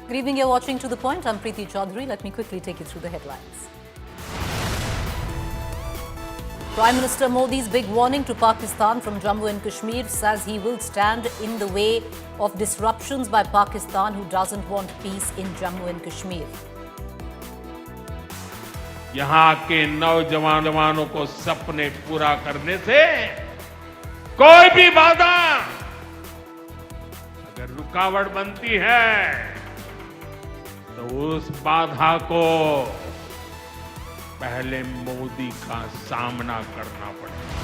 Good evening, you're watching To The Point. I'm Preeti Choudhry. Let me quickly take you through the headlines. Prime Minister Modi's big warning to Pakistan from Jammu and Kashmir says he will stand in the way of disruptions by Pakistan who doesn't want peace in Jammu and Kashmir. यहाँ के नौजवानों को सपने पूरा करने से कोई भी बाधा अगर रुकावट बनती है तो उस बाधा को पहले मोदी का सामना करना पड़ेगा.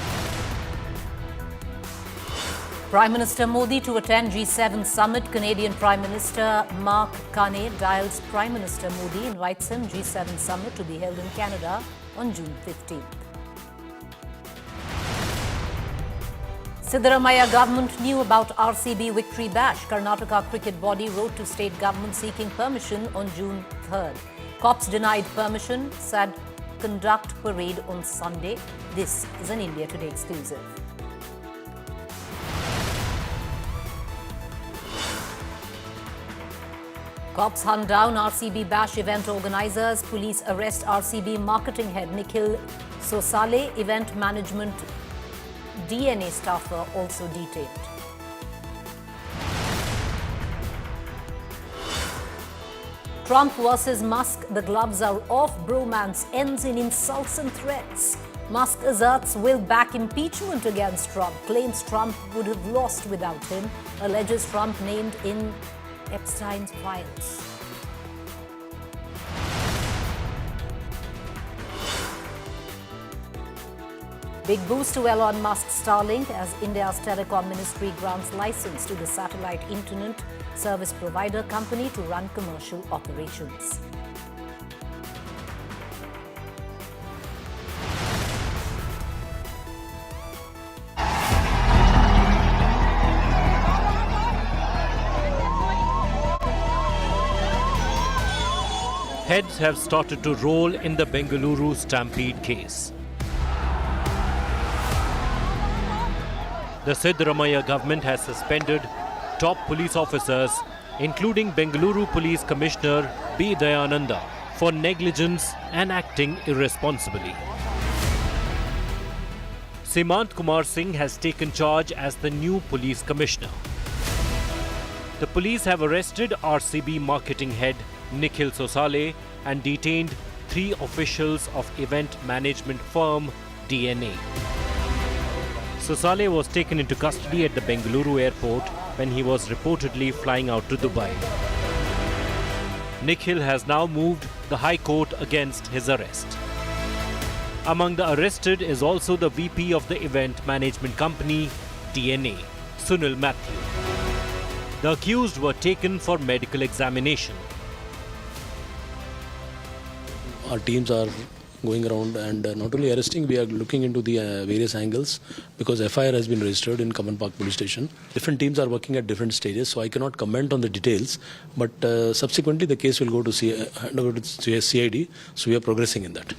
Prime Minister Modi to attend G7 summit. Canadian Prime Minister Mark Carney dials Prime Minister Modi, invites him G7 summit to be held in Canada on June 15th. Siddaramaiah government knew about RCB victory bash. Karnataka cricket body wrote to state government seeking permission on June 3rd. Cops denied permission, said conduct parade on Sunday. This is an India Today exclusive. Cops hunt down RCB bash event organizers. Police arrest RCB marketing head Nikhil Sosale. Event management DNA staffer also detained. Trump versus Musk. The gloves are off. Bromance ends in insults and threats. Musk asserts will back impeachment against Trump. Claims Trump would have lost without him. Alleges Trump named in Epstein's files. Big boost to Elon Musk's Starlink as India's telecom ministry grants license to the satellite internet service provider company to run commercial operations. Heads have started to roll in the Bengaluru Stampede case. The Siddaramaiah government has suspended top police officers, including Bengaluru Police Commissioner B. Dayananda, for negligence and acting irresponsibly. Simant Kumar Singh has taken charge as the new police commissioner. The police have arrested RCB marketing head Nikhil Sosale and detained 3 officials of event management firm DNA. Sosale was taken into custody at the Bengaluru airport when he was reportedly flying out to Dubai. Nikhil has now moved the High Court against his arrest. Among the arrested is also the VP of the event management company DNA, Sunil Matthew. The accused were taken for medical examination. Our teams are going around and not only arresting, we are looking into the various angles because FIR has been registered in Kaman Park Police Station. Different teams are working at different stages, so I cannot comment on the details. But subsequently, the case will go to CID, so we are progressing in that.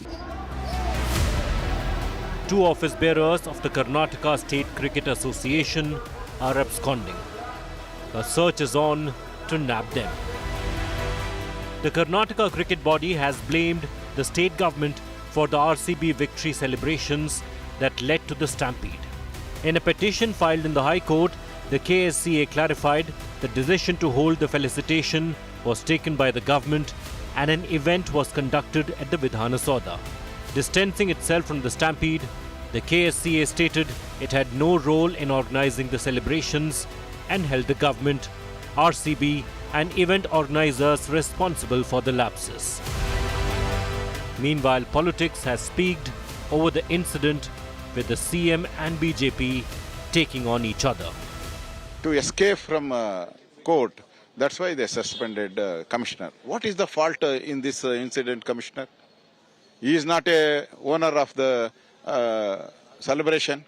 2 office bearers of the Karnataka State Cricket Association are absconding. A search is on to nab them. The Karnataka cricket body has blamed the state government for the RCB victory celebrations that led to the stampede. In a petition filed in the High Court, the KSCA clarified the decision to hold the felicitation was taken by the government and an event was conducted at the Vidhana Sauda. Distancing itself from the stampede, the KSCA stated it had no role in organizing the celebrations and held the government, RCB and event organizers responsible for the lapses. Meanwhile, politics has peaked over the incident with the CM and BJP taking on each other. To escape from court, that's why they suspended commissioner. What is the fault in this incident, commissioner? He is not a owner of the celebration.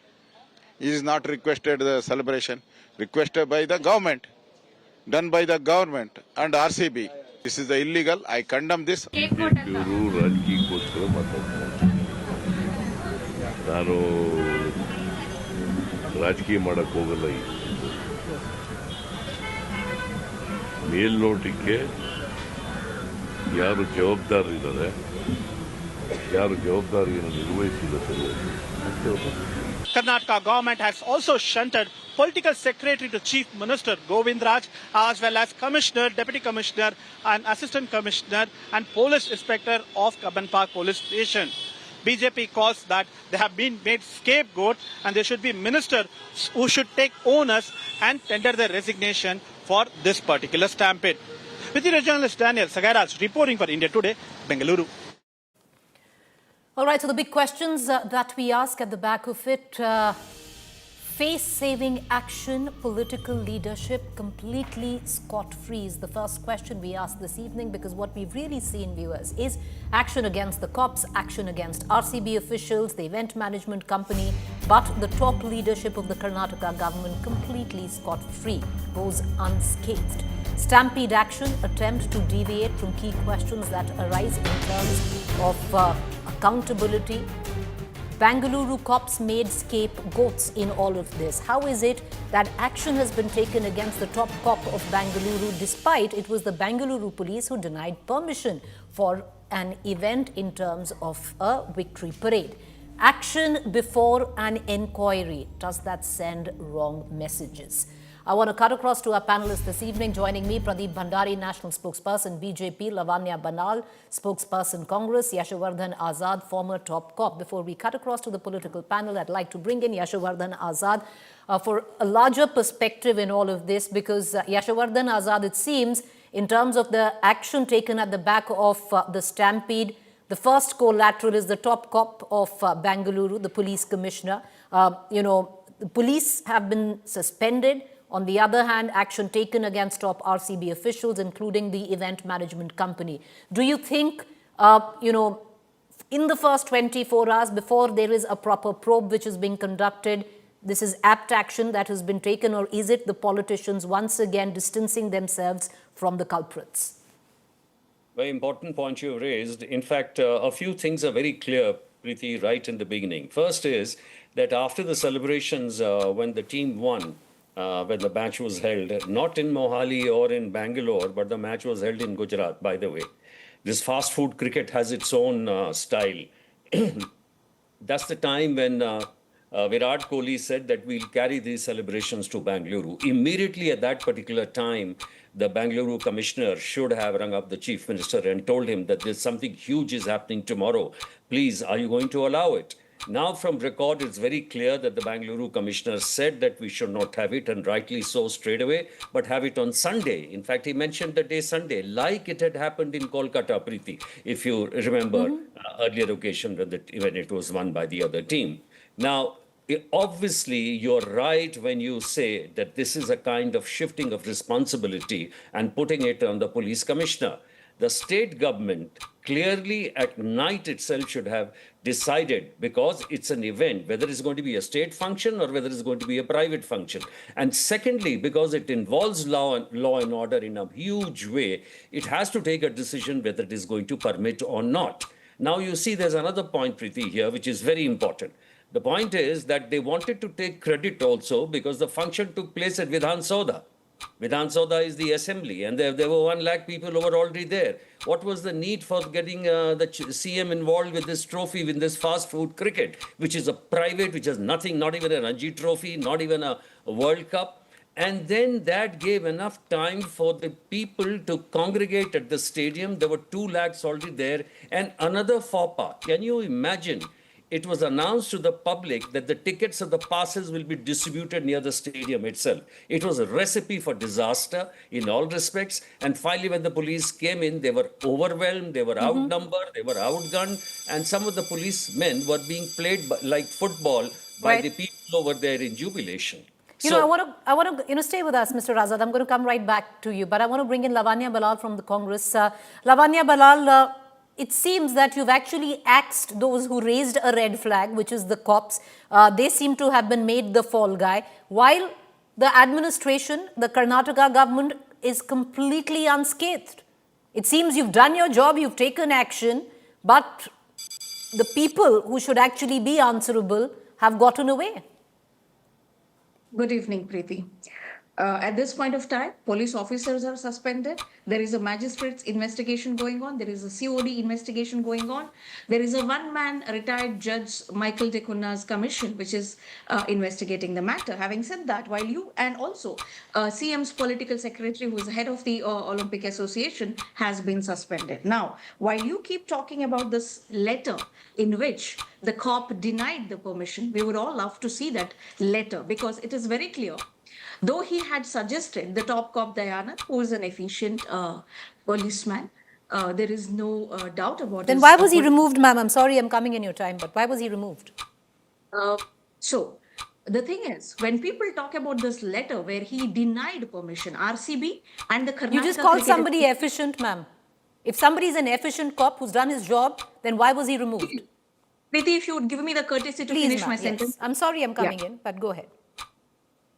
He is not requested the celebration. Requested by the government. Done by the government and RCB. This is the illegal. I condemn this. ಇವರು ರಾಜಕೀಯಕ್ಕೋಸ್ಕರ ಮಾತಾಡ್ತಾರೆ. ನಾನು ರಾಜಕೀಯ ಮಾಡಕ್ಕೆ ಹೋಗಲ್ಲ. ಮೇಲ್ನೋಟಕ್ಕೆ ಯಾರು ಜವಾಬ್ದಾರಿದ್ದಾರೆ, ಯಾರು ಜವಾಬ್ದಾರಿಯನ್ನು ನಿರ್ವಹಿಸಿಲ್ಲ ಸರಿಯಾಗಿ ಅಷ್ಟೇ ಹೊರತು Karnataka government has also shunted political secretary to Chief Minister Govind Raj, as well as Commissioner, Deputy Commissioner and Assistant Commissioner and Police Inspector of Kaban Park Police Station. BJP calls that they have been made scapegoat and there should be ministers who should take onus and tender their resignation for this particular stampede. With the journalist Daniel Sagaraj reporting for India Today, Bengaluru. All right, so the big questions that we ask at the back of it, face-saving action, political leadership completely scot-free is the first question we ask this evening, because what we've really seen, viewers, is action against the cops, action against RCB officials, the event management company, but the top leadership of the Karnataka government completely scot-free, goes unscathed. Stampede action, attempt to deviate from key questions that arise in terms of accountability. Bengaluru cops made scapegoats in all of this. How is it that action has been taken against the top cop of Bengaluru, despite it was the Bengaluru police who denied permission for an event in terms of a victory parade? Action before an inquiry. Does that send wrong messages? I want to cut across to our panelists this evening. Joining me, Pradeep Bhandari, National Spokesperson, BJP, Lavanya Banal, Spokesperson, Congress, Yashovardhan Azad, former top cop. Before we cut across to the political panel, I'd like to bring in Yashovardhan Azad for a larger perspective in all of this, because Yashovardhan Azad, it seems, in terms of the action taken at the back of the stampede, the first collateral is the top cop of Bengaluru, the police commissioner. The police have been suspended. On the other hand, action taken against top RCB officials, including the event management company. Do you think, in the first 24 hours, before there is a proper probe which is being conducted, this is apt action that has been taken, or is it the politicians once again distancing themselves from the culprits? Very important point you raised. In fact, a few things are very clear, Preeti, right in the beginning. First is that after the celebrations, when the team won, when the match was held, not in Mohali or in Bangalore, but the match was held in Gujarat, by the way. This fast food cricket has its own style. That's the time when Virat Kohli said that we'll carry these celebrations to Bengaluru. Immediately at that particular time, the Bengaluru commissioner should have rung up the chief minister and told him that there's something huge is happening tomorrow. Please, are you going to allow it? Now, from record, it's very clear that the Bengaluru commissioner said that we should not have it, and rightly so straight away, but have it on Sunday. In fact, he mentioned the day Sunday, like it had happened in Kolkata, Preeti, if you remember earlier occasion when it was won by the other team. Now, obviously, you're right when you say that this is a kind of shifting of responsibility and putting it on the police commissioner. The state government clearly at night itself should have decided, because it's an event, whether it's going to be a state function or whether it's going to be a private function. And secondly, because it involves law and order in a huge way, it has to take a decision whether it is going to permit or not. Now, you see, there's another point, Preeti, here, which is very important. The point is that they wanted to take credit also because the function took place at Vidhan Sauda. Vidhan Sauda is the assembly, and there were 1 lakh people who were already there. What was the need for getting the CM involved with this trophy, with this fast food cricket, which is a private, which has nothing, not even a Ranji trophy, not even a World Cup? And then that gave enough time for the people to congregate at the stadium. There were 2 lakhs already there, and another faux pas. Can you imagine? It was announced to the public that the tickets of the passes will be distributed near the stadium itself. It was a recipe for disaster in all respects. And finally, when the police came in, they were overwhelmed, they were outnumbered, they were outgunned, and some of the policemen were being played like football by the people over there in jubilation. I want to stay with us, Mr. Azad. I'm going to come right back to you, but I want to bring in Lavanya Balal from the Congress. Lavanya Balal, it seems that you've actually axed those who raised a red flag, which is the cops. They seem to have been made the fall guy, while the administration, the Karnataka government, is completely unscathed. It seems you've done your job, you've taken action, but the people who should actually be answerable have gotten away. Good evening, Preeti. At this point of time, police officers are suspended. There is a magistrate's investigation going on. There is a COD investigation going on. There is a one-man retired judge, Michael De Cunha's commission, which is investigating the matter. Having said that, while you and also CM's political secretary, who is the head of the Olympic Association, has been suspended. Now, while you keep talking about this letter in which the cop denied the permission, we would all love to see that letter, because it is very clear. Though he had suggested the top cop Dayanand, who is an efficient policeman, there is no doubt about Then his why was he effort. removed, ma'am? I'm sorry I'm coming in your time, but why was he removed? So the thing is, when people talk about this letter where he denied permission, RCB and the Karnataka You just called Cricket- somebody efficient, ma'am. If somebody is an efficient cop who's done his job, then why was he removed? Preeti, if you would give me the courtesy to Please, finish ma'am. my Yes. sentence. I'm sorry I'm coming in, but go ahead.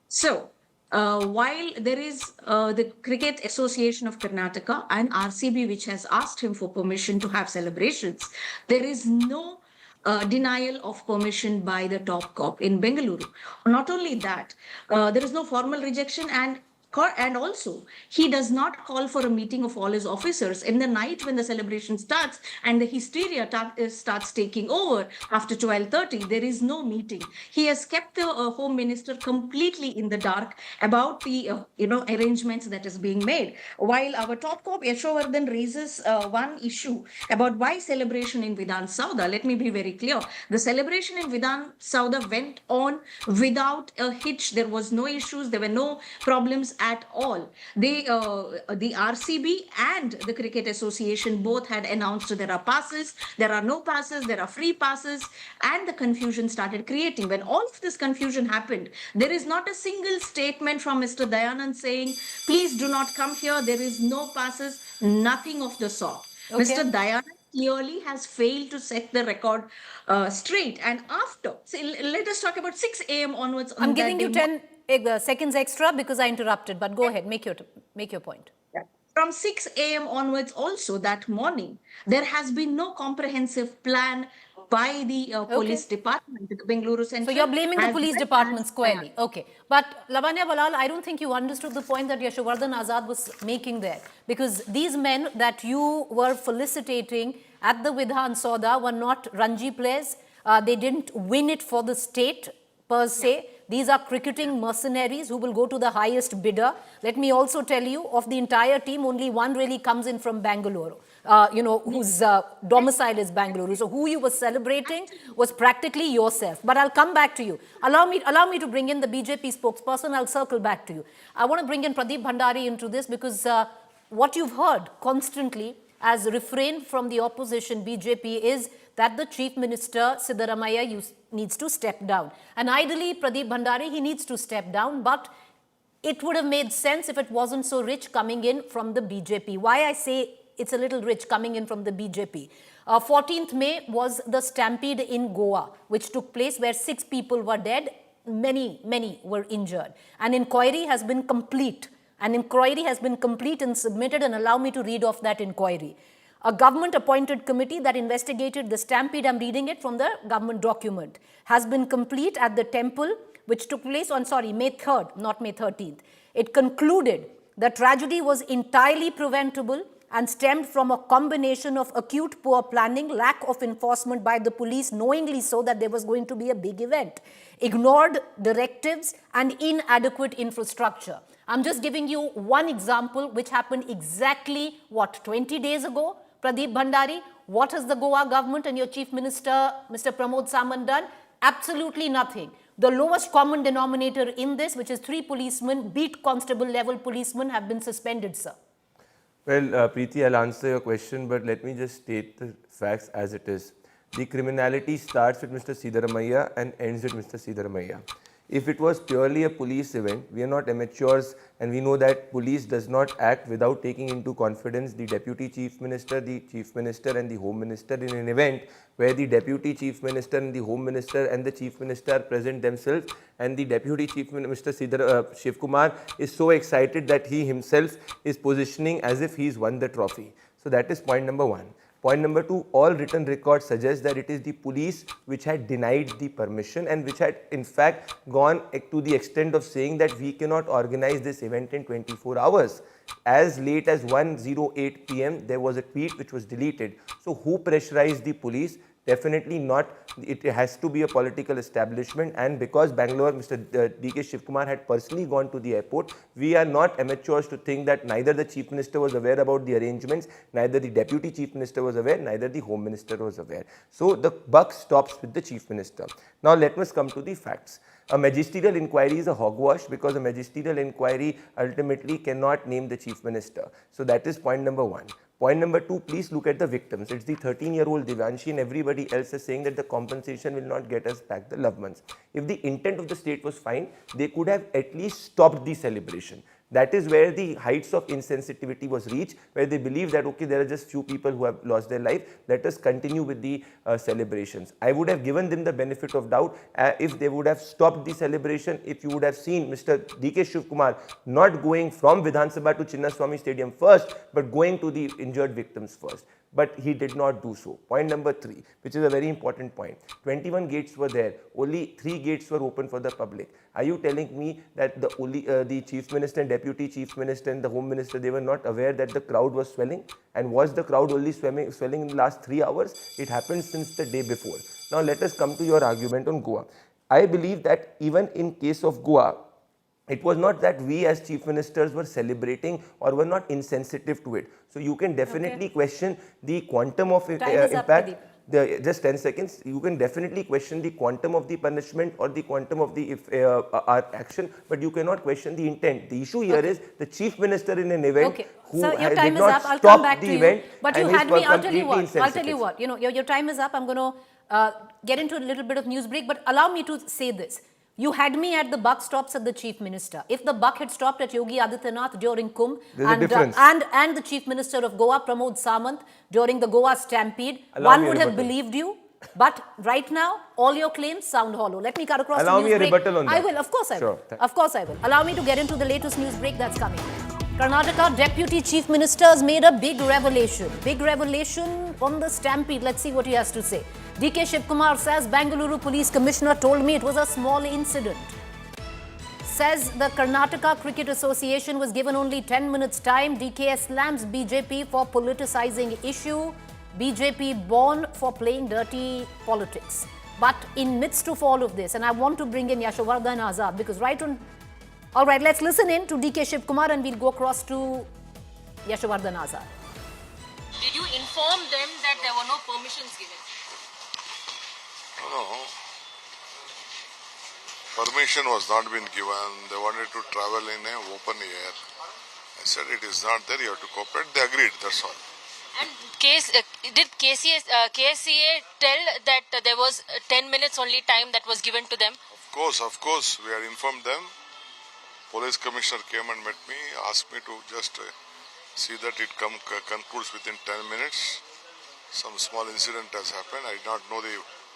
So, while there is the Cricket Association of Karnataka and RCB, which has asked him for permission to have celebrations, there is no denial of permission by the top cop in Bengaluru. Not only that, there is no formal rejection, and also he does not call for a meeting of all his officers in the night when the celebration starts and the hysteria starts taking over after 12:30. There is no meeting. He has kept the home minister completely in the dark about the arrangements that is being made, while our top cop Yashovardhan raises one issue about why celebration in Vidhan Sauda. Let me be very clear. The celebration in Vidhan Sauda went on without a hitch. There was no issues, there were no problems at all. The RCB and the Cricket Association both had announced there are passes, there are no passes, there are free passes, and the confusion started creating. When all of this confusion happened, there is not a single statement from Mr. Dayanand saying, please do not come here, there is no passes, nothing of the sort. Okay. Mr. Dayanand clearly has failed to set the record straight. And after, let us talk about 6 a.m. onwards. I'm giving you 10 seconds extra because I interrupted, but go ahead, make your point. From 6 a.m. onwards also that morning, there has been no comprehensive plan by the police department, the Bengaluru Central. So you're blaming the as police well department as- squarely. Okay. But Lavanya Balal, I don't think you understood the point that Yashovardhan Azad was making there. Because these men that you were felicitating at the Vidhan Sauda were not Ranji players. They didn't win it for the state per se. These are cricketing mercenaries who will go to the highest bidder. Let me also tell you, of the entire team, only one really comes in from Bengaluru. Whose domicile is Bengaluru. So who you were celebrating was practically yourself. But I'll come back to you. Allow me to bring in the BJP spokesperson. I'll circle back to you. I want to bring in Pradeep Bhandari into this because what you've heard constantly as refrain from the opposition BJP is that the Chief Minister Siddaramaiah needs to step down. And ideally, Pradeep Bhandari, he needs to step down, but it would have made sense if it wasn't so rich coming in from the BJP. Why I say it's a little rich coming in from the BJP. 14th May was the Stampede in Goa, which took place where 6 people were dead, many were injured. An inquiry has been complete. An inquiry has been complete and submitted, and allow me to read off that inquiry. A government-appointed committee that investigated the stampede, I'm reading it from the government document, has been complete at the temple, which took place on, May 3rd, not May 13th. It concluded the tragedy was entirely preventable and stemmed from a combination of acute poor planning, lack of enforcement by the police, knowingly so that there was going to be a big event, ignored directives and inadequate infrastructure. I'm just giving you one example which happened exactly, 20 days ago? Pradeep Bhandari, what has the Goa government and your Chief Minister, Mr. Pramod Samant, done? Absolutely nothing. The lowest common denominator in this, which is 3 policemen, beat constable level policemen, have been suspended, sir. Well, Preeti, I'll answer your question, but let me just state the facts as it is. The criminality starts with Mr. Siddaramaiah and ends with Mr. Siddaramaiah. If it was purely a police event, we are not amateurs, and we know that police does not act without taking into confidence the Deputy Chief Minister, the Chief Minister and the Home Minister in an event where the Deputy Chief Minister and the Home Minister and the Chief Minister are present themselves, and the Deputy Chief Minister Shiv Kumar is so excited that he himself is positioning as if he's won the trophy. So that is point number 1. Point number 2, all written records suggest that it is the police which had denied the permission and which had in fact gone to the extent of saying that we cannot organize this event in 24 hours. As late as 1:08 p.m. there was a tweet which was deleted. So who pressurized the police? Definitely not. It has to be a political establishment, and because Bangalore, Mr. D.K. Shivkumar had personally gone to the airport, we are not amateurs to think that neither the Chief Minister was aware about the arrangements, neither the Deputy Chief Minister was aware, neither the Home Minister was aware. So the buck stops with the Chief Minister. Now let us come to the facts. A magisterial inquiry is a hogwash because a magisterial inquiry ultimately cannot name the Chief Minister. So that is point number 1. Point number 2, please look at the victims. It's the 13-year-old Divyanshi and everybody else is saying that the compensation will not get us back the loved ones. If the intent of the state was fine, they could have at least stopped the celebration. That is where the heights of insensitivity was reached, where they believe that, okay, there are just few people who have lost their life, let us continue with the celebrations. I would have given them the benefit of doubt if they would have stopped the celebration, if you would have seen Mr. D.K. Shivkumar not going from Vidhan Sabha to Chinnaswamy Stadium first, but going to the injured victims first. But he did not do so. Point number 3, which is a very important point. 21 gates were there. Only 3 gates were open for the public. Are you telling me that the Chief Minister and Deputy Chief Minister and the Home Minister, they were not aware that the crowd was swelling? And was the crowd only swelling in the last 3 hours? It happened since the day before. Now let us come to your argument on Goa. I believe that even in case of Goa, it was not that we as chief ministers were celebrating or were not insensitive to it. So you can definitely question the quantum of impact. Just 10 seconds. You can definitely question the quantum of the punishment or the quantum of the our action, but you cannot question the intent. The issue here is the chief minister in an event who did not stop the event. But you had me. I'll tell you what. I'll tell you what. You know, your time is up. I'm going to get into a little bit of news break, but allow me to say this. You had me at the buck stops at the Chief Minister. If the buck had stopped at Yogi Adityanath during Kumbh and the Chief Minister of Goa, Pramod Samant, during the Goa Stampede, one would have believed you. But right now, all your claims sound hollow. Let me cut across the news break. Allow me a rebuttal on that. I will, of course I will. Of course I will. Allow me to get into the latest news break that's coming. Karnataka Deputy Chief Minister has made a big revelation. Big revelation on the Stampede. Let's see what he has to say. D.K. Shivkumar says Bengaluru Police Commissioner told me it was a small incident. Says the Karnataka Cricket Association was given only 10 minutes time. D.K. slams BJP for politicizing issue. BJP born for playing dirty politics. But in midst of all of this, and I want to bring in Yashovardhan Azad because all right, let's listen in to D.K. Shivkumar and we'll go across to Yashovardhan Azad. Did you inform them that there were no permissions given? No. Permission was not been given. They wanted to travel in an open air. I said it is not there. You have to cooperate. They agreed. That's all. And did KCA tell that there was 10 minutes only time that was given to them? Of course. We had informed them. Police Commissioner came and met me, asked me to just see that it concludes within 10 minutes. Some small incident has happened. I did not know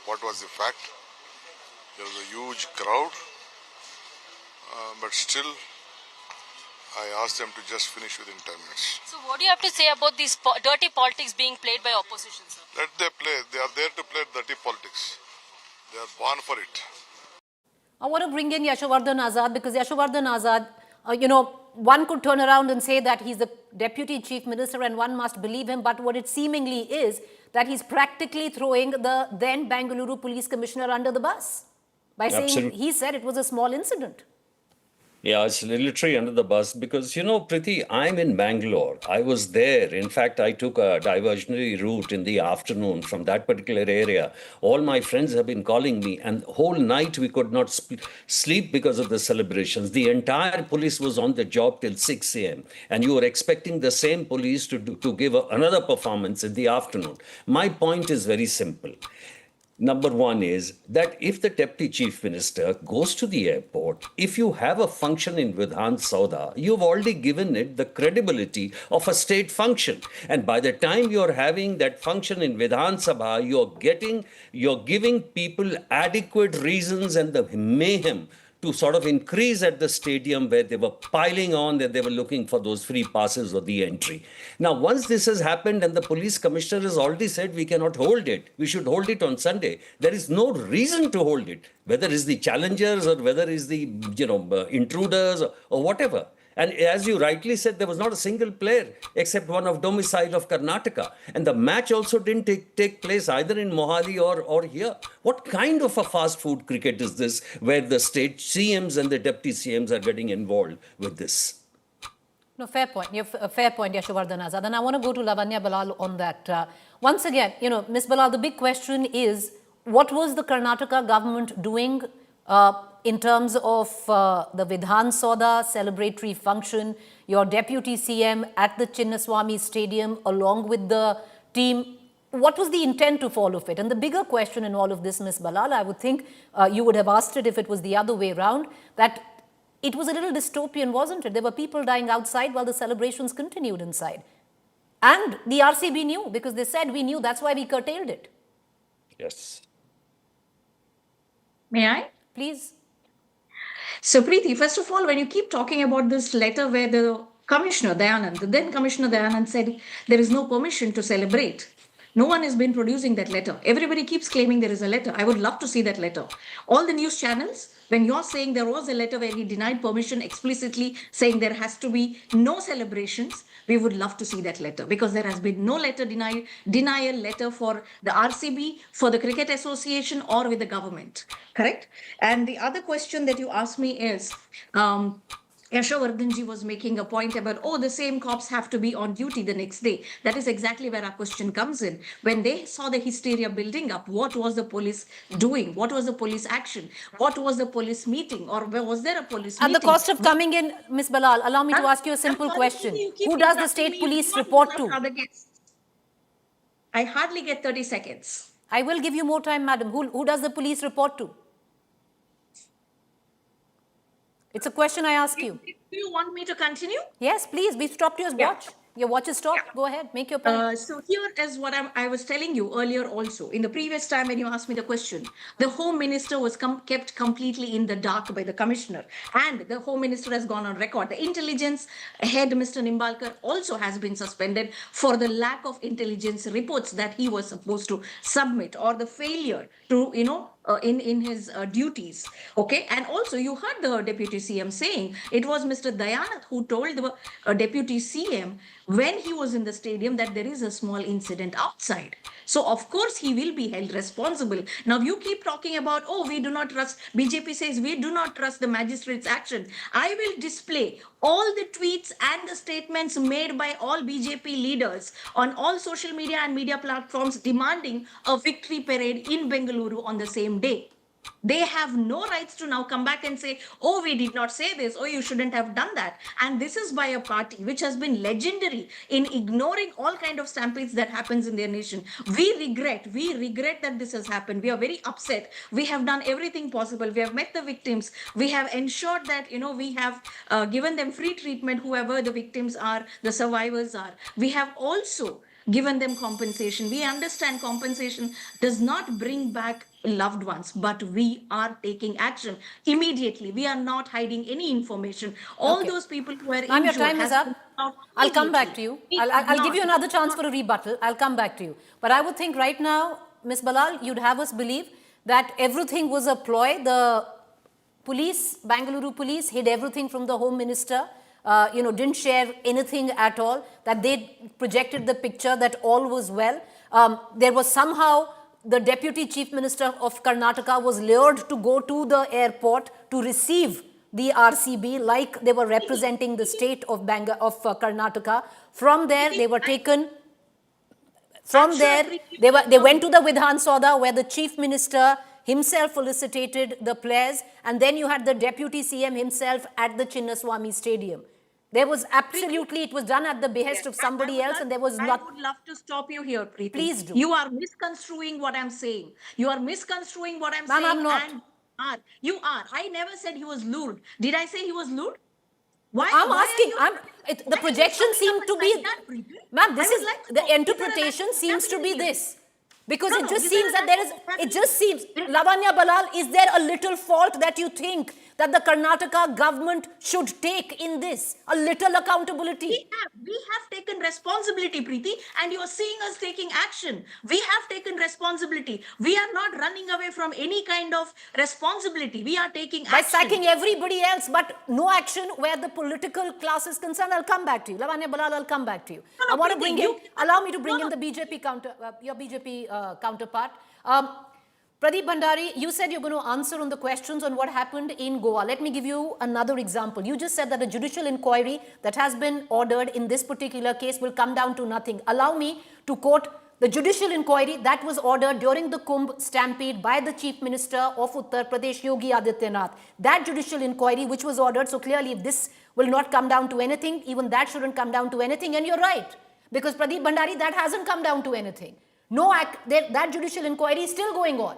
what was the fact. There was a huge crowd, but still I asked them to just finish within 10 minutes. So what do you have to say about these dirty politics being played by opposition, sir? Let them play. They are there to play dirty politics. They are born for it. I want to bring in Yashovardhan Azad because Yashovardhan Azad, one could turn around and say that he's the Deputy Chief Minister and one must believe him, but what it seemingly is that he's practically throwing the then Bengaluru Police Commissioner under the bus by saying he said it was a small incident. Yeah, it's literally under the bus because, Preeti, I'm in Bangalore. I was there. In fact, I took a diversionary route in the afternoon from that particular area. All my friends have been calling me and the whole night we could not sleep because of the celebrations. The entire police was on the job till 6 a.m. and you were expecting the same police to give another performance in the afternoon. My point is very simple. Number one is that if the Deputy Chief Minister goes to the airport, if you have a function in Vidhan Sabha, you've already given it the credibility of a state function. And by the time you're having that function in Vidhan Sabha, you're giving people adequate reasons and the mayhem to sort of increase at the stadium where they were piling on, that they were looking for those free passes or the entry. Now, once this has happened and the police commissioner has already said we cannot hold it, we should hold it on Sunday, there is no reason to hold it, whether it's the challengers or whether it's the intruders or whatever. And as you rightly said, there was not a single player except one of domicile of Karnataka. And the match also didn't take place either in Mohali or here. What kind of a fast food cricket is this where the state CMs and the deputy CMs are getting involved with this? No, fair point. You have a fair point, Yashovardhan Azad. And I want to go to Lavanya Balal on that. Once again, Ms. Balal, the big question is, what was the Karnataka government doing in terms of the Vidhan Soda celebratory function, your deputy CM at the Chinnaswamy Stadium along with the team? What was the intent of all of it? And the bigger question in all of this, Ms. Balal, I would think you would have asked it if it was the other way around, that it was a little dystopian, wasn't it? There were people dying outside while the celebrations continued inside. And the RCB knew, because they said we knew, that's why we curtailed it. Yes. May I? Please. So, Preeti, first of all, when you keep talking about this letter where the Commissioner Dayanand, the then Commissioner Dayanand said there is no permission to celebrate, no one has been producing that letter. Everybody keeps claiming there is a letter. I would love to see that letter. All the news channels, when you're saying there was a letter where he denied permission explicitly saying there has to be no celebrations, we would love to see that letter, because there has been no letter denial letter for the RCB, for the Cricket Association, or with the government. Correct? And the other question that you asked me is, Yashovardhanji was making a point about, the same cops have to be on duty the next day. That is exactly where our question comes in. When they saw the hysteria building up, what was the police doing? What was the police action? What was the police meeting? Or was there a police meeting? At the cost of coming in, Ms. Balal, allow me to ask you a simple question. Who does the state police report to? I hardly get 30 seconds. I will give you more time, madam. Who does the police report to? It's a question I ask you. Do you want me to continue? Yes, please. We've stopped your watch. Your watch is stopped. Go ahead. Make your point. So here is what I was telling you earlier also. In the previous time when you asked me the question, the Home Minister was kept completely in the dark by the Commissioner. And the Home Minister has gone on record. The intelligence head, Mr. Nimbalkar, also has been suspended for the lack of intelligence reports that he was supposed to submit, or the failure to, in his duties. Okay. And also you heard the Deputy CM saying it was Mr. Dayanand who told the Deputy CM when he was in the stadium that there is a small incident outside. So of course he will be held responsible. Now you keep talking about, we do not trust, BJP says we do not trust the magistrate's action. I will display all the tweets and the statements made by all BJP leaders on all social media and media platforms demanding a victory parade in Bengaluru on the same day. They have no rights to now come back and say, we did not say this, you shouldn't have done that. And this is by a party which has been legendary in ignoring all kind of stampedes that happens in their nation. We regret that this has happened. We are very upset. We have done everything possible. We have met the victims. We have ensured that, we have given them free treatment, whoever the victims are, the survivors are. We have also given them compensation. We understand compensation does not bring back loved ones, but we are taking action immediately. We are not hiding any information. All those people who are injured. Your time is up. I'll come back to you. I'll give you another chance for a rebuttal. I'll come back to you. But I would think right now, Ms. Balal, you'd have us believe that everything was a ploy. The police, Bengaluru police, hid everything from the Home Minister. Didn't share anything at all, that they projected the picture that all was well. There was somehow the Deputy Chief Minister of Karnataka was lured to go to the airport to receive the RCB like they were representing the state of Karnataka. From there, they were taken. From there, they went to the Vidhan Soda where the Chief Minister himself felicitated the players, and then you had the Deputy CM himself at the Chinnaswamy Stadium. There was absolutely, it was done at the behest of somebody else, and there was not. I would love to stop you here, Preeti. Please do. You are misconstruing what I'm saying. You are misconstruing what I'm saying. I'm not. And you are. I never said he was lured. Did I say he was lured? Why? I'm asking. The projection seemed to be. Ma'am, this is the interpretation seems to be this. Because it just seems that there is, it just seems, Lavanya Balal, is there a little fault that you think that the Karnataka government should take in this? A little accountability. We have taken responsibility, Preeti, and you are seeing us taking action. We have taken responsibility. We are not running away from any kind of responsibility. We are taking By action. sacking everybody else, but no action where the political class is concerned. I'll come back to you. Lavanya Balal, I'll come back to you. No, I want to Preeti, bring in, allow me to bring in the BJP your BJP counterpart. Pradeep Bhandari, you said you're going to answer on the questions on what happened in Goa. Let me give you another example. You just said that a judicial inquiry that has been ordered in this particular case will come down to nothing. Allow me to quote the judicial inquiry that was ordered during the Kumbh Stampede by the Chief Minister of Uttar Pradesh, Yogi Adityanath. That judicial inquiry which was ordered, so clearly if this will not come down to anything, even that shouldn't come down to anything. And you're right, because Pradeep Bhandari, that hasn't come down to anything. No, that judicial inquiry is still going on.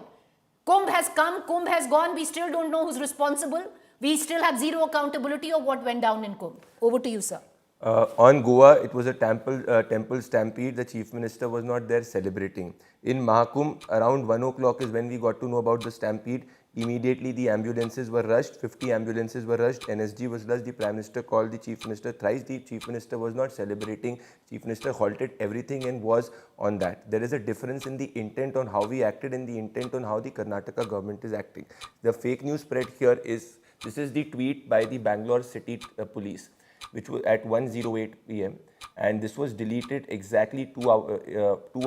Kumbh has come, Kumbh has gone, we still don't know who's responsible. We still have zero accountability of what went down in Kumbh. Over to you, sir. On Goa, it was a temple stampede. The Chief Minister was not there celebrating. In Mahakumbh, around 1 o'clock is when we got to know about the stampede. Immediately, the ambulances were rushed. 50 ambulances were rushed. NSG was rushed. The Prime Minister called the Chief Minister thrice. The Chief Minister was not celebrating. Chief Minister halted everything and was on that. There is a difference in the intent on how we acted and the intent on how the Karnataka government is acting. The fake news spread here is, this is the tweet by the Bangalore City Police, which was at 1:08 p.m. and this was deleted exactly 2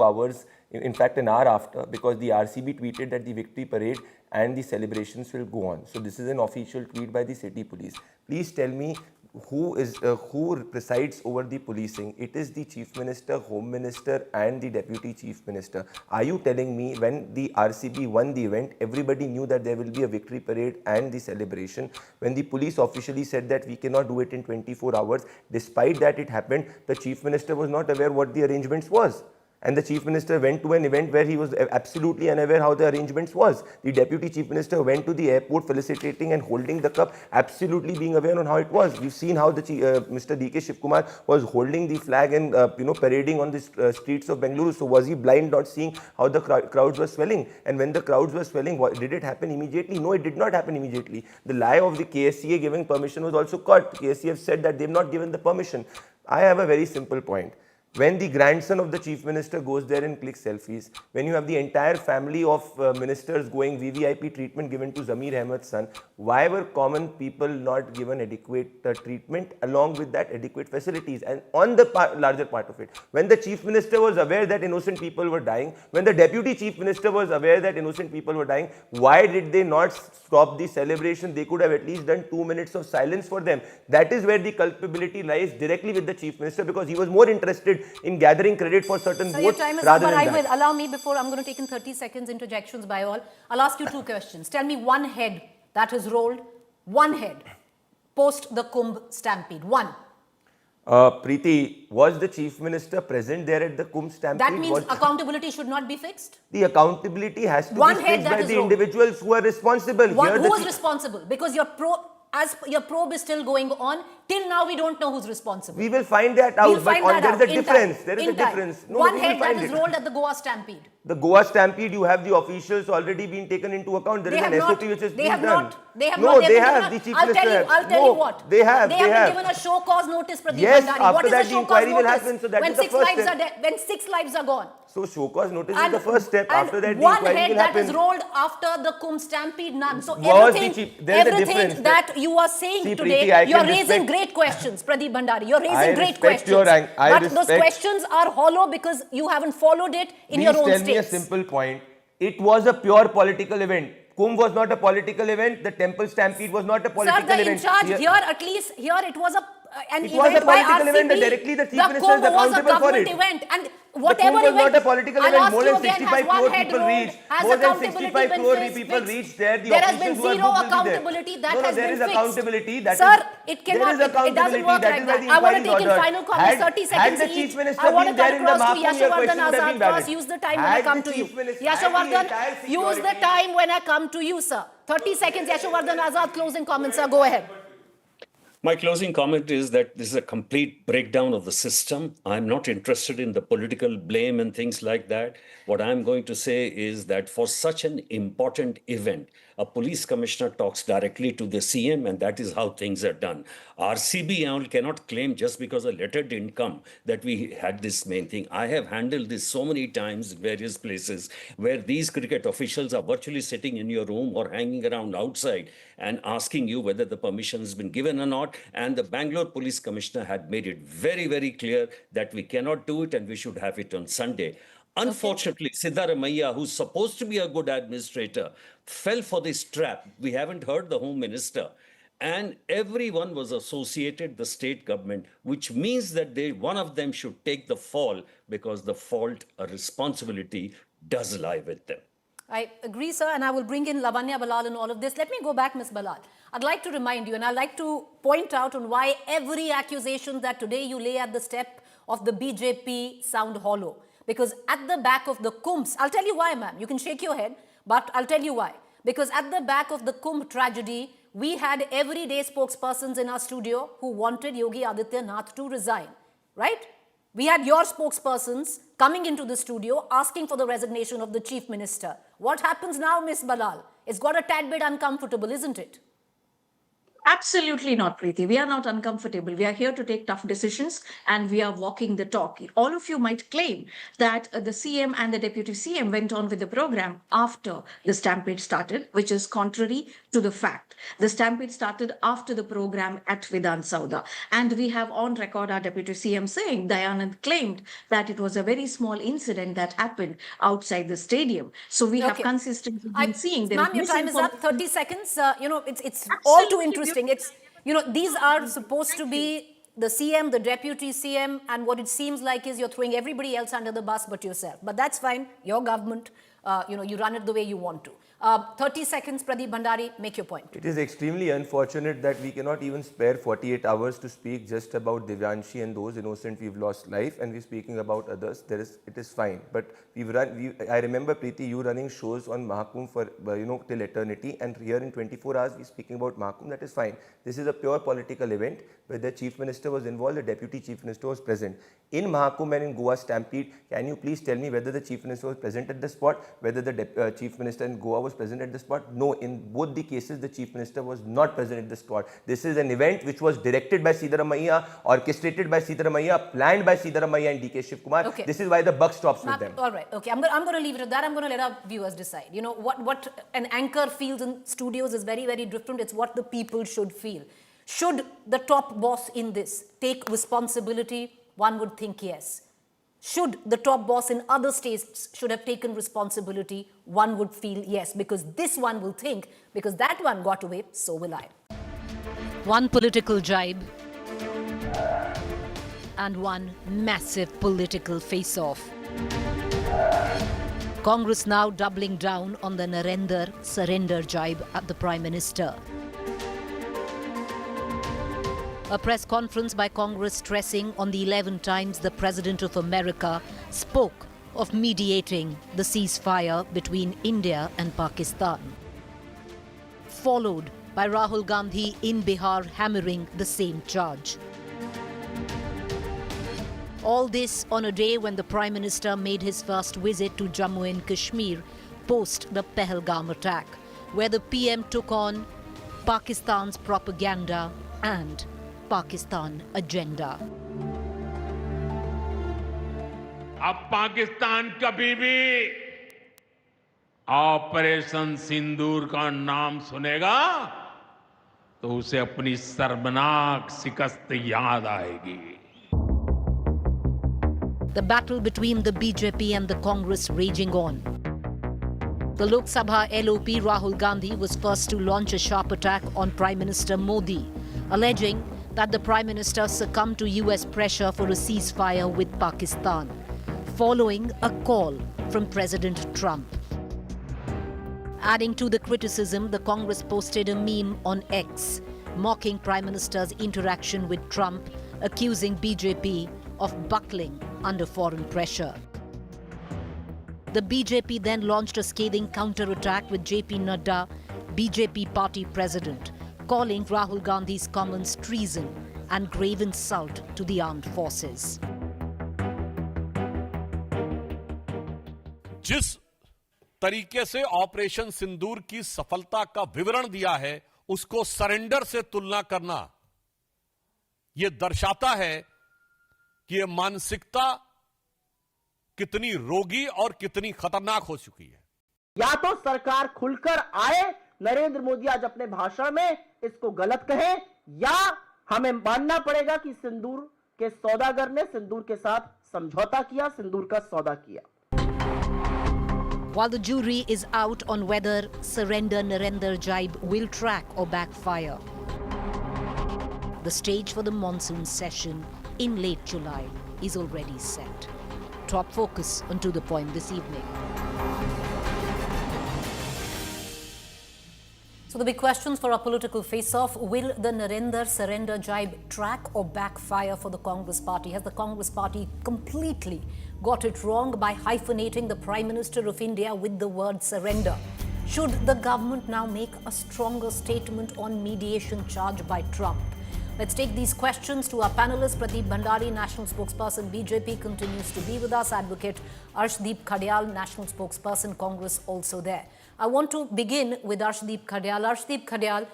hours, in fact an hour after, because the RCB tweeted that the victory parade and the celebrations will go on. So this is an official tweet by the city police. Please tell me who presides over the policing. It is the Chief Minister, Home Minister and the Deputy Chief Minister. Are you telling me when the RCB won the event, everybody knew that there will be a victory parade and the celebration? When the police officially said that we cannot do it in 24 hours, despite that it happened, the Chief Minister was not aware what the arrangements was. And the Chief Minister went to an event where he was absolutely unaware how the arrangements was. The Deputy Chief Minister went to the airport felicitating and holding the cup, absolutely being aware on how it was. We've seen how the Mr. D.K. Shivkumar was holding the flag and parading on the streets of Bengaluru. So was he blind, not seeing how the crowds were swelling? And when the crowds were swelling, did it happen immediately? No, it did not happen immediately. The lie of the KSCA giving permission was also caught. KSCA have said that they have not given the permission. I have a very simple point. When the grandson of the Chief Minister goes there and clicks selfies, when you have the entire family of ministers going VVIP treatment given to Zamir Ahmed's son, why were common people not given adequate treatment along with that adequate facilities? And on the larger part of it, when the Chief Minister was aware that innocent people were dying, when the Deputy Chief Minister was aware that innocent people were dying, why did they not stop the celebration? They could have at least done 2 minutes of silence for them. That is where the culpability lies directly with the Chief Minister, because he was more interested in gathering credit for certain votes rather than that. Will allow me, before I'm going to take in 30 seconds interjections by all, I'll ask you 2 questions. Tell me one head that has rolled, one head post the Kumbh Stampede. One. Preeti, was the Chief Minister present there at the Kumbh Stampede? That means accountability should not be fixed? The accountability has to one be fixed by the individuals who are responsible. Who is responsible? Because your probe is still going on. Till now, we don't know who's responsible. We will find that out. There is a difference. There is a difference. No, one head that is rolled at the Goa Stampede. The Goa Stampede, you have the officials already been taken into account. There is an SOP which is being done. They have no, not. They have. The Chief Minister. I'll tell you what. They have. They have been given a show cause notice, Pradeep Yes, Bhandari. after What is that a the show inquiry cause will notice? happen. So that when is the first step. When 6 lives are gone. So show cause notice is the first step. After that, the one inquiry head will that happen. is rolled after the Kumbh Stampede, none. So everything that you are saying today, you are raising great questions, Pradeep Bhandari. You are raising great questions. But those questions are hollow because you haven't followed it in your own states. Tell me a simple point. It was a pure political event. Kumbh was not a political event. The temple stampede was not a political event. Sir, the in charge here, at least here, it was an it was event a political by event. RCB. Directly the Chief Minister is accountable for it. Event. And whatever the Kumbh was event, not a political event. More than 65 crore people reached. More than 65 crore people reached there. There has been zero accountability. That has been fixed. There is accountability. Sir, it cannot. It doesn't work like that. I want to take in final comments. 30 seconds each. I want to come across to Yashovardhan Azad first. Use the time when I come to you. Yashovardhan, use the time when I come to you, sir. 30 seconds, Yashovardhan Azad, closing comments, sir. Go ahead. My closing comment is that this is a complete breakdown of the system. I'm not interested in the political blame and things like that. What I'm going to say is that for such an important event, a police commissioner talks directly to the CM, and that is how things are done. RCB cannot claim just because a letter didn't come that we had this main thing. I have handled this so many times in various places where these cricket officials are virtually sitting in your room or hanging around outside and asking you whether the permission has been given or not. And the Bangalore Police Commissioner had made it very, very clear that we cannot do it and we should have it on Sunday. Unfortunately, Siddaramaiah, who's supposed to be a good administrator, fell for this trap. We haven't heard the Home Minister. And everyone was associated, the state government, which means that one of them should take the fall because the fault or responsibility does lie with them. I agree, sir, and I will bring in Lavanya Balal in all of this. Let me go back, Ms. Balal. I'd like to remind you, and I'd like to point out on why every accusation that today you lay at the step of the BJP sound hollow. Because at the back of the Kumbh, I'll tell you why, ma'am. You can shake your head, but I'll tell you why. Because at the back of the Kumbh tragedy, we had everyday spokespersons in our studio who wanted Yogi Adityanath to resign, right? We had your spokespersons coming into the studio asking for the resignation of the Chief Minister. What happens now, Ms. Balal? It's got a tad bit uncomfortable, isn't it? Absolutely not, Preeti. We are not uncomfortable. We are here to take tough decisions and we are walking the talk. All of you might claim that the CM and the Deputy CM went on with the program after the stampede started, which is contrary to the fact. The stampede started after the program at Vidhan Sauda. And we have on record our Deputy CM saying Dayanand claimed that it was a very small incident that happened outside the stadium. So we have consistently been seeing Ma'am, your time is up. 30 seconds. It's all too interesting. It's, these are supposed to be the CM, the deputy CM, and what it seems like is you're throwing everybody else under the bus but yourself. But that's fine. Your government, you run it the way you want to. 30 seconds, Pradeep Bhandari, make your point. It is extremely unfortunate that we cannot even spare 48 hours to speak just about Divyanshi and those innocent we've lost life, and we're speaking about others. It is fine. But I remember, Preeti, you running shows on Mahakumbh for, till eternity, and here in 24 hours we're speaking about Mahakumbh. That is fine. This is a pure political event where the Chief Minister was involved, the Deputy Chief Minister was present. In Mahakumbh and in Goa Stampede, can you please tell me whether the Chief Minister was present at the spot, whether the Chief Minister in Goa was present at the spot? No, in both the cases, the Chief Minister was not present at the spot. This is an event which was directed by Siddaramaiah, orchestrated by Siddaramaiah, planned by Siddaramaiah and DK Shivkumar. Okay. This is why the buck stops with them. All right, okay. I'm going to leave it at that. I'm going to let our viewers decide. What an anchor feels in studios is very, very different. It's what the people should feel. Should the top boss in this take responsibility? One would think yes. Should the top boss in other states should have taken responsibility? One would feel yes, because this one will think, because that one got away, so will I. One political jibe and one massive political face-off. Congress now doubling down on the Narendra Surrender jibe at the Prime Minister. A press conference by Congress stressing on the 11 times the President of America spoke of mediating the ceasefire between India and Pakistan. Followed by Rahul Gandhi in Bihar hammering the same charge. All this on a day when the Prime Minister made his first visit to Jammu and Kashmir post the Pahalgam attack, where the PM took on Pakistan's propaganda and Pakistan agenda. अब पाकिस्तान कभी भी operation सिंदूर का नाम सुनेगा तो उसे अपनी शर्मनाक शिकस्त याद आएगी. The battle between the BJP and the Congress raging on. The Lok Sabha LOP Rahul Gandhi was first to launch a sharp attack on Prime Minister Modi, alleging that the Prime Minister succumbed to US pressure for a ceasefire with Pakistan, following a call from President Trump. Adding to the criticism, the Congress posted a meme on X, mocking Prime Minister's interaction with Trump, accusing BJP of buckling under foreign pressure. The BJP then launched a scathing counterattack with JP Nadda, BJP party president, calling Rahul Gandhi's comments treason and grave insult to the armed forces. जिस तरीके से operation सिंदूर की सफलता का विवरण दिया है उसको सरेंडर से तुलना करना यह दर्शाता है कि यह मानसिकता कितनी रोगी और कितनी खतरनाक हो चुकी है। या तो सरकार खुलकर आए, नरेंद्र मोदी आज अपने भाषण में इसको गलत कहे, या हमें मानना पड़ेगा कि सिंदूर के सौदागर ने सिंदूर के साथ समझौता किया, सिंदूर का सौदा किया। While the jury is out on whether surrender Narender Jibe will track or backfire, the stage for the monsoon session in late July is already set. Top focus on To The Point this evening. So the big questions for our political face-off: will the Narender Surrender Jibe track or backfire for the Congress party? Has the Congress party completely got it wrong by hyphenating the Prime Minister of India with the word surrender? Should the government now make a stronger statement on mediation charge by Trump? Let's take these questions to our panelists. Preeti Bhandari, National Spokesperson, BJP, continues to be with us. Advocate Arshdeep Khadial, National Spokesperson, Congress, also there. I want to begin with Arshdeep Khadial. Arshdeep Khadial,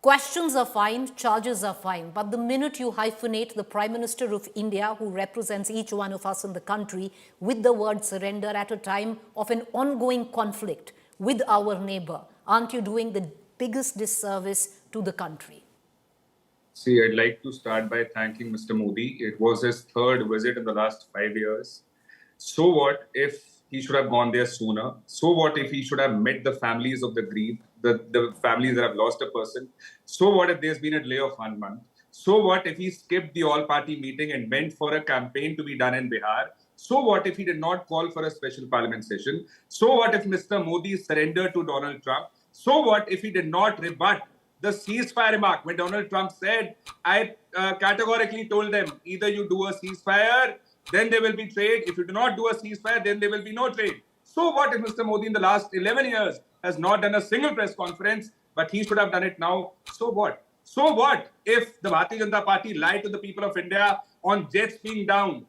questions are fine, charges are fine, but the minute you hyphenate the Prime Minister of India, who represents each one of us in the country, with the word surrender at a time of an ongoing conflict with our neighbor, aren't you doing the biggest disservice to the country? See, I'd like to start by thanking Mr. Modi. It was his third visit in the last 5 years. So what if he should have gone there sooner? So what if he should have met the families of the grieved, the families that have lost a person? So what if there's been a delay of 1 month? So what if he skipped the all-party meeting and went for a campaign to be done in Bihar? So what if he did not call for a special parliament session? So what if Mr. Modi surrendered to Donald Trump? So what if he did not rebut the ceasefire remark when Donald Trump said, I categorically told them, either you do a ceasefire, then there will be trade. If you do not do a ceasefire, then there will be no trade. So what if Mr. Modi in the last 11 years has not done a single press conference, but he should have done it now? So what? So what if the Bharatiya Janata Party lied to the people of India on jets being down?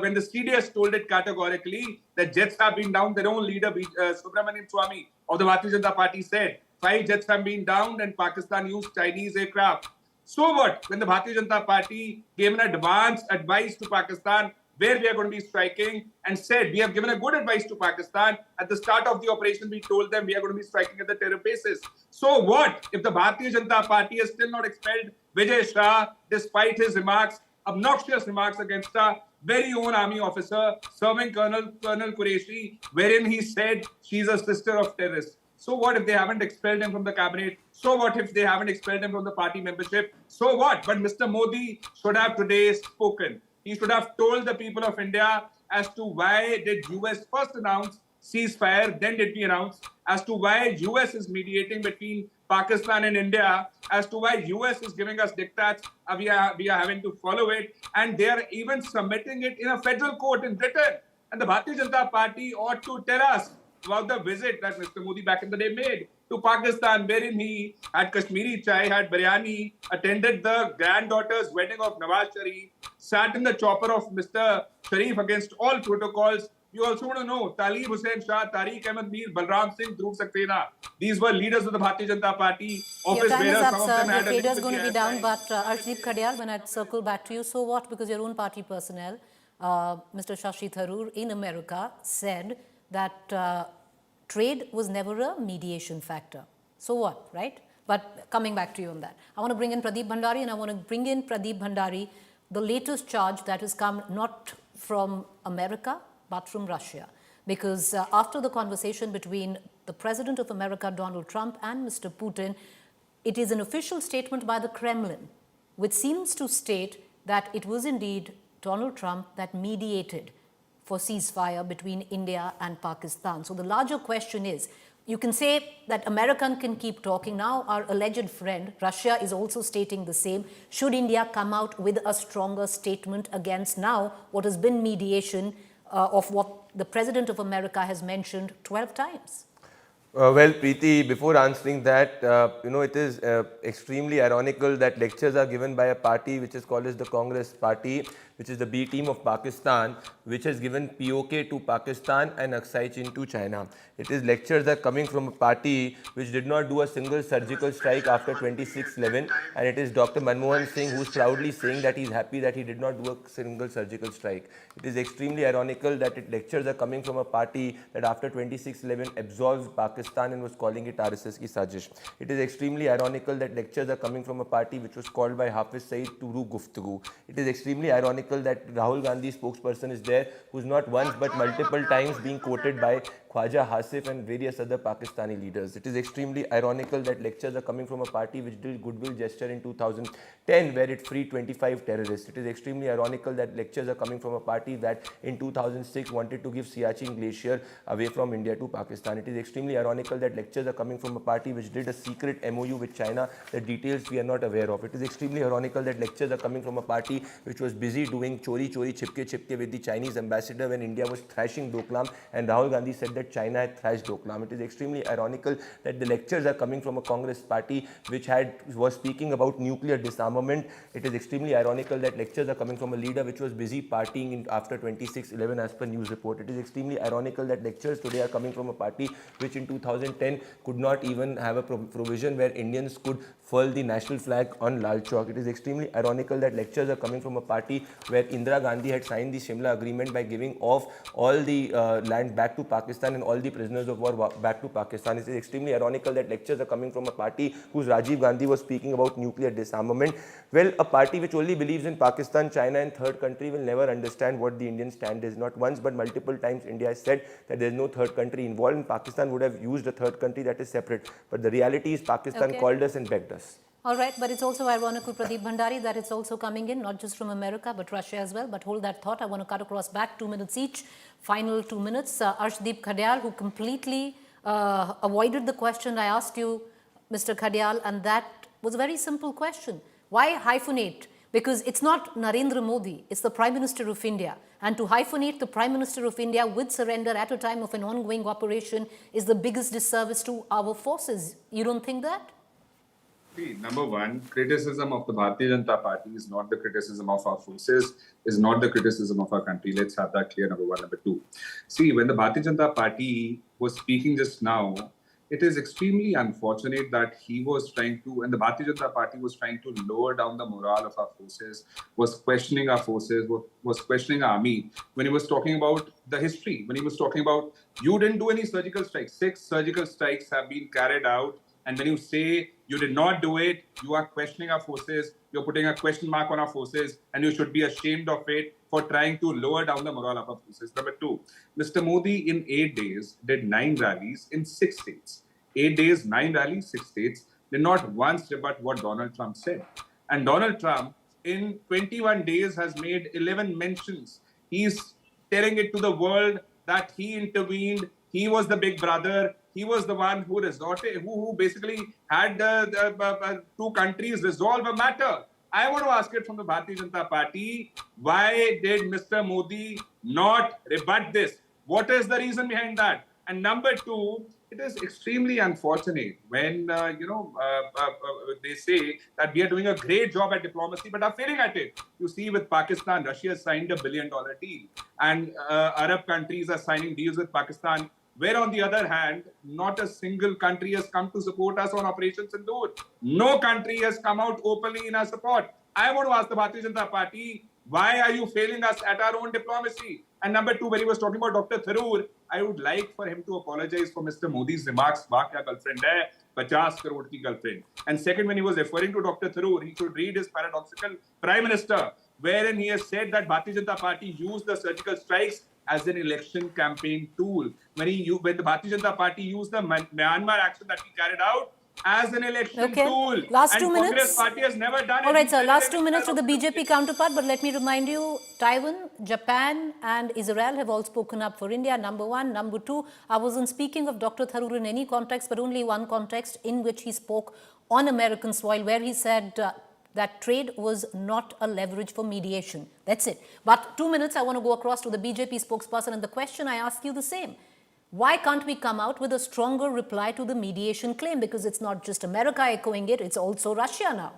When the CDS told it categorically that jets have been down, their own leader, Subramanian Swamy of the Bharatiya Janata Party, said 5 jets have been downed and Pakistan used Chinese aircraft. So what when the Bharatiya Janata Party gave an advanced advice to Pakistan where we are going to be striking and said we have given a good advice to Pakistan. At the start of the operation, we told them we are going to be striking at the terror bases. So what if the Bharatiya Janata Party has still not expelled Vijay Shah despite his remarks, obnoxious remarks against a very own army officer serving Colonel Qureshi, wherein he said she's a sister of terrorists? So what if they haven't expelled him from the cabinet? So what if they haven't expelled him from the party membership? So what? But Mr. Modi should have today spoken. He should have told the people of India as to why did US first announce ceasefire, then did we announce, as to why US is mediating between Pakistan and India, as to why US is giving us diktats, we are having to follow it, and they are even submitting it in a federal court in Britain. And the Bharatiya Janata Party ought to tell us about the visit that Mr. Modi back in the day made to Pakistan, wherein he had Kashmiri chai, had biryani, attended the granddaughter's wedding of Nawaz Sharif, sat in the chopper of Mr. Sharif against all protocols. You also want to know Talib Hussain Shah, Tariq Ahmed Mir, Balram Singh, Dhruv Saxena. These were leaders of the Bharatiya Janata Party. Your time is up, sir. The trader is going to be down, but Arshdeep Khadial, when I circle back to you, so what? Because your own party personnel, Mr. Shashi Tharoor in America, said that trade was never a mediation factor. So what, right? But coming back to you on that, I want to bring in Pradeep Bhandari, and I want to bring in Pradeep Bhandari, the latest charge that has come not from America, but from Russia. Because after the conversation between the President of America, Donald Trump, and Mr. Putin, it is an official statement by the Kremlin, which seems to state that it was indeed Donald Trump that mediated for ceasefire between India and Pakistan. So the larger question is, you can say that America can keep talking. Now our alleged friend, Russia, is also stating the same. Should India come out with a stronger statement against now what has been mediation of what the President of America has mentioned 12 times? Well, Preeti, before answering that, it is extremely ironical that lectures are given by a party which is called as the Congress Party, which is the B team of Pakistan, which has given POK to Pakistan and Aksai Chin to China. It is lectures are coming from a party which did not do a single surgical strike after 26/11, and it is Dr. Manmohan Singh who is proudly saying that he is happy that he did not do a single surgical strike. It is extremely ironical that lectures are coming from a party that after 26/11 absolves Pakistan and was calling it RSS ki sajish. It is extremely ironical that lectures are coming from a party which was called by Hafiz Saeed Turu Guftagu. It is extremely ironical that Rahul Gandhi spokesperson is there, who is not once but multiple times being quoted by Khwaja Hasif and various other Pakistani leaders. It is extremely ironical that lectures are coming from a party which did goodwill gesture in 2010 where it freed 25 terrorists. It is extremely ironical that lectures are coming from a party that in 2006 wanted to give Siachen Glacier away from India to Pakistan. It is extremely ironical that lectures are coming from a party which did a secret MOU with China, the details we are not aware of. It is extremely ironical that lectures are coming from a party which was busy doing chori chipke with the Chinese ambassador when India was thrashing Doklam, and Rahul Gandhi said that China had thrashed Doklam. It is extremely ironical that the lectures are coming from a Congress party which was speaking about nuclear disarmament. It is extremely ironical that lectures are coming from a leader which was busy partying after 26/11 as per news report. It is extremely ironical that lectures today are coming from a party which in 2010 could not even have a provision where Indians could furl the national flag on Lal Chowk. It is extremely ironical that lectures are coming from a party where Indira Gandhi had signed the Shimla agreement by giving off all the land back to Pakistan and all the prisoners of war back to Pakistan. It is extremely ironical that lectures are coming from a party whose Rajiv Gandhi was speaking about nuclear disarmament. Well, a party which only believes in Pakistan, China and third country will never understand what the Indian stand is. Not once but multiple times India has said that there is no third country involved, and Pakistan would have used a third country that is separate. But the reality is Pakistan called us and begged us. All right, but it's also ironical, Pradeep Bhandari, that it's also coming in, not just from America, but Russia as well. But hold that thought. I want to cut across back 2 minutes each. Final 2 minutes. Arshdeep Khadial, who completely avoided the question I asked you, Mr. Khadial, and that was a very simple question. Why hyphenate? Because it's not Narendra Modi, it's the Prime Minister of India. And to hyphenate the Prime Minister of India with surrender at a time of an ongoing operation is the biggest disservice to our forces. You don't think that? See, number one, criticism of the Bharatiya Janata Party is not the criticism of our forces, is not the criticism of our country. Let's have that clear, number one. Number two, see, when the Bharatiya Janata Party was speaking just now, it is extremely unfortunate that he was trying to, and the Bharatiya Janata Party was trying to lower down the morale of our forces, was questioning our forces, was questioning our army, when he was talking about the history, when he was talking about, you didn't do any surgical strikes. 6 surgical strikes have been carried out. And when you say you did not do it, you are questioning our forces, you're putting a question mark on our forces, and you should be ashamed of it for trying to lower down the morale of our forces. Number two, Mr. Modi in 8 days did 9 rallies in 6 states. 8 days, 9 rallies, 6 states, did not once rebut what Donald Trump said. And Donald Trump in 21 days has made 11 mentions. He's telling it to the world that he intervened, he was the big brother, he was the one who resorted, who basically had the 2 countries resolve a matter. I want to ask it from the Bharatiya Janata Party, why did Mr. Modi not rebut this? What is the reason behind that? And number two, it is extremely unfortunate when, they say that we are doing a great job at diplomacy, but are failing at it. You see, with Pakistan, Russia signed a $1 billion deal, and Arab countries are signing deals with Pakistan, where on the other hand, not a single country has come to support us on Operation Sindoor. No country has come out openly in our support. I want to ask the Bharatiya Janata Party, why are you failing us at our own diplomacy? And number two, when he was talking about Dr. Tharoor, I would like for him to apologize for Mr. Modi's remarks, "Wah kya girlfriend hai, 50 crore ki girlfriend." And second, when he was referring to Dr. Tharoor, he should read his paradoxical Prime Minister, wherein he has said that Bharatiya Janata Party used the surgical strikes as an election campaign tool. When the Bharatiya Janata Party used the Myanmar action that he carried out as an election tool. Last and 2 Congress minutes. Party has never done it. All right, sir. Last 2 minutes to the BJP counterpart. But let me remind you, Taiwan, Japan and Israel have all spoken up for India, number one. Number two, I wasn't speaking of Dr. Tharoor in any context, but only one context in which he spoke on American soil, where he said that trade was not a leverage for mediation. That's it. But 2 minutes, I want to go across to the BJP spokesperson. And the question I ask you the same. Why can't we come out with a stronger reply to the mediation claim? Because it's not just America echoing it, it's also Russia now.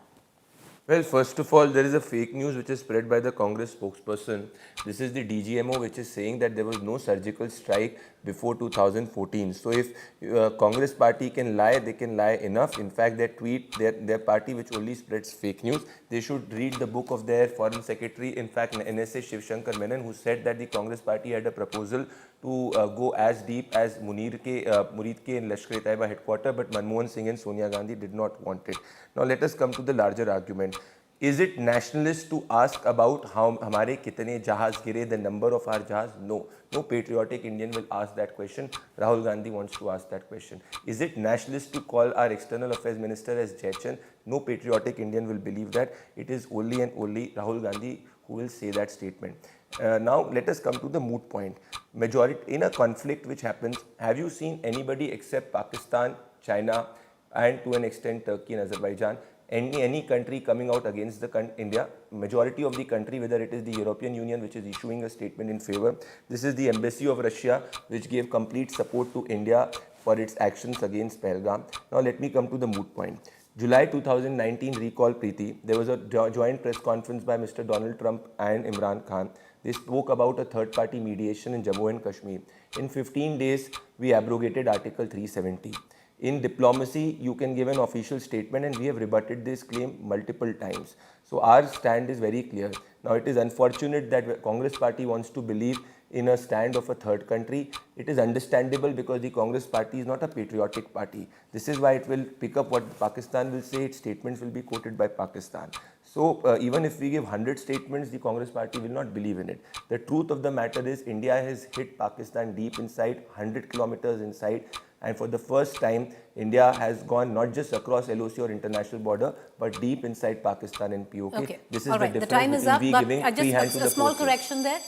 Well, first of all, there is a fake news which is spread by the Congress spokesperson. This is the DGMO which is saying that there was no surgical strike before 2014. So if Congress party can lie, they can lie enough. In fact, their party which only spreads fake news, they should read the book of their foreign secretary, in fact NSA Shiv Shankar Menon, who said that the Congress party had a proposal to go as deep as Murid ke in Lashkar-e-Taiba headquarters, but Manmohan Singh and Sonia Gandhi did not want it. Now let us come to the larger argument. Is it nationalist to ask about how hamare kitne jahaz gire, the number of our jahaz? No. No patriotic Indian will ask that question. Rahul Gandhi wants to ask that question. Is it nationalist to call our external affairs minister as Jaichand? No patriotic Indian will believe that. It is only and only Rahul Gandhi who will say that statement. Now let us come to the moot point. Majority in a conflict which happens, have you seen anybody except Pakistan, China, and to an extent Turkey and Azerbaijan, any country coming out against India? Majority of the country, whether it is the European Union which is issuing a statement in favor, this is the embassy of Russia which gave complete support to India for its actions against Pahalgam. Now let me come to the moot point. July 2019, recall Preeti, there was a joint press conference by Mr. Donald Trump and Imran Khan. They spoke about a third-party mediation in Jammu and Kashmir. In 15 days, we abrogated Article 370. In diplomacy, you can give an official statement, and we have rebutted this claim multiple times. So our stand is very clear. Now it is unfortunate that Congress party wants to believe in a stand of a third country. It is understandable because the Congress party is not a patriotic party. This is why it will pick up what Pakistan will say. Its statements will be quoted by Pakistan. So even if we give 100 statements, the Congress party will not believe in it. The truth of the matter is India has hit Pakistan deep inside, 100 kilometers inside. And for the first time, India has gone not just across LOC or international border, but deep inside Pakistan and POK. Okay. This is all right. the The difference time is between up, we but giving free hand to the a small forces. correction there.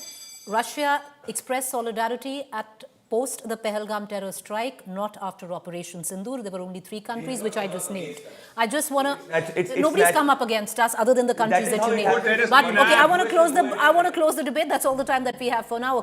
Russia expressed solidarity at post the Pahalgam terror strike, not after Operation Sindoor. There were only 3 countries which I just named. I just want to. Nobody's come up against us other than the countries that you named. But okay, I want to close the debate. That's all the time that we have for now.